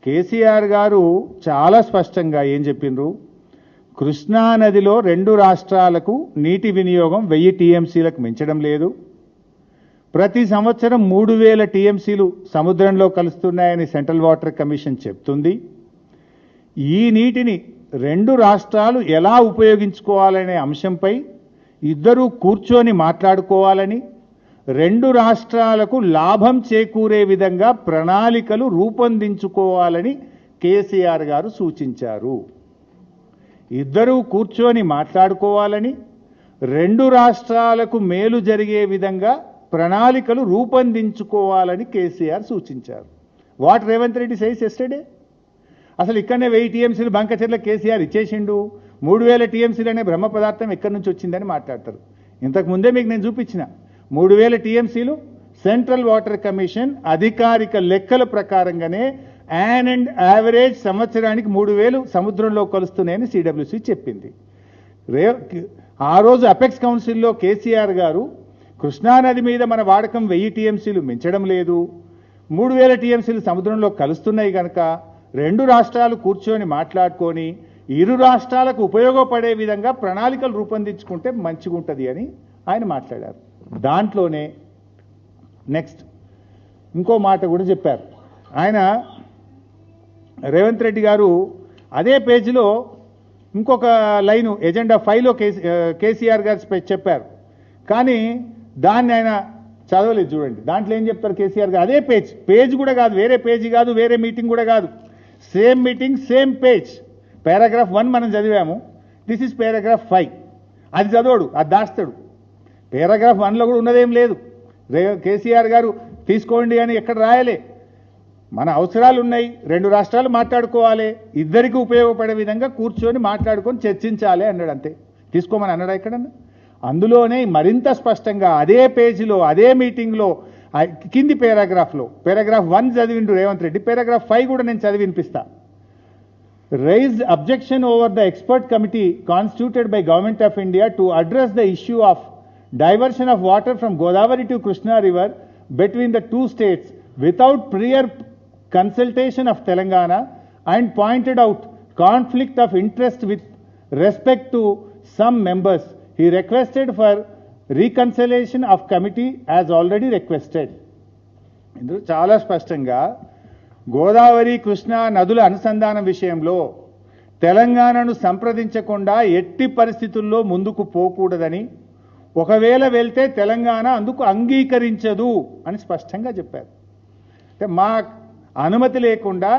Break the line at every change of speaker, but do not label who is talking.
కేసీఆర్ గారు చాలా స్పష్టంగా ఏం చెప్పిండ్రు? కృష్ణా నదిలో 2 రాష్ట్రాలకు నీటి వినియోగం 1000 టీఎంసీలకు మించడం లేదు. ప్రతి సంవత్సరం 3000 టీఎంసీలు సముద్రంలో కలుస్తున్నాయని సెంట్రల్ వాటర్ కమిషన్ చెప్తుంది. ఈ నీటిని 2 రాష్ట్రాలు ఎలా ఉపయోగించుకోవాలనే అంశంపై ఇద్దరూ కూర్చొని మాట్లాడుకోవాలని, 2 రాష్ట్రాలకు లాభం చేకూరే విధంగా ప్రణాళికలు రూపొందించుకోవాలని కేసీఆర్ గారు సూచించారు. ఇద్దరూ కూర్చొని మాట్లాడుకోవాలని, 2 రాష్ట్రాలకు మేలు జరిగే విధంగా ప్రణాళికలు రూపొందించుకోవాలని కేసీఆర్ సూచించారు. What Revanth Reddy says yesterday? అసలు ఇక్కడనే 1000 టీఎంసీలు బంకచెర్ల కేసీఆర్ ఇచ్చేసిండు, 3000 టీఎంసీలు అనే బ్రహ్మ పదార్థం ఎక్కడి నుంచి వచ్చిందని మాట్లాడతారు. ఇంతకు ముందే మీకు నేను చూపించిన 3000 టీఎంసీలు సెంట్రల్ వాటర్ కమిషన్ అధికారిక లెక్కల ప్రకారంగానే అండ్ యావరేజ్ సంవత్సరానికి 3000 సముద్రంలో కలుస్తున్నాయని సిడబ్ల్యూసీ చెప్పింది. ఆ రోజు అపెక్స్ కౌన్సిల్లో కేసీఆర్ గారు కృష్ణానది మీద మన వాడకం 1000 టీఎంసీలు మించడం లేదు, 3000 టీఎంసీలు సముద్రంలో కలుస్తున్నాయి కనుక 2 రాష్ట్రాలు కూర్చొని మాట్లాడుకొని ఇరు రాష్ట్రాలకు ఉపయోగపడే విధంగా ప్రణాళికలు రూపొందించుకుంటే మంచిగా ఉంటుంది అని ఆయన మాట్లాడారు. దాంట్లోనే నెక్స్ట్ ఇంకో మాట కూడా చెప్పారు. ఆయన రేవంత్ రెడ్డి గారు అదే పేజీలో ఇంకొక లైను ఎజెండా 5లో కేసీఆర్ గారు చెప్పారు, కానీ దాన్ని ఆయన చదవలేదు. చూడండి దాంట్లో ఏం చెప్తారు కేసీఆర్ గారు. అదే పేజ్ కూడా కాదు, వేరే పేజీ కాదు, వేరే మీటింగ్ కూడా కాదు, same meeting same page. Paragraph 1 మనం చదివాము, దిస్ ఇస్ పారాగ్రాఫ్ 5. అది చదవడు, అది దాస్తాడు. పారాగ్రాఫ్ 1లో కూడా ఉన్నదేం లేదు. కేసీఆర్ గారు తీసుకోండి అని ఎక్కడ రాయలే. మన అవసరాలు ఉన్నాయి, 2 రాష్ట్రాలు మాట్లాడుకోవాలి, ఇద్దరికి ఉపయోగపడే విధంగా కూర్చొని మాట్లాడుకొని చర్చించాలి అన్నాడు. అంతే, తీసుకోమని అన్నాడు ఎక్కడన్నా? అందులోనే మరింత స్పష్టంగా అదే పేజీలో అదే మీటింగ్లో కింది పారాగ్రాఫ్లో పారాగ్రాఫ్ 1 చదివిండు రేవంత్ రెడ్డి, పారాగ్రాఫ్ 5 కూడా నేను చదివి వినిపిస్తా. Raised objection over the expert committee constituted by Government of India to address the issue of diversion of water from Godavari to Krishna River between the 2 states without prior consultation of Telangana, and pointed out conflict of interest with respect to some members. He requested for reconciliation of committee as already requested. ఇందులో చాలా స్పష్టంగా గోదావరి కృష్ణా నదుల అనుసంధానం విషయంలో తెలంగాణను సంప్రదించకుండా ఎట్టి పరిస్థితుల్లో ముందుకు పోకూడదని, ఒకవేళ వెళ్తే తెలంగాణ అందుకు అంగీకరించదు అని స్పష్టంగా చెప్పారు. అంటే మా అనుమతి లేకుండా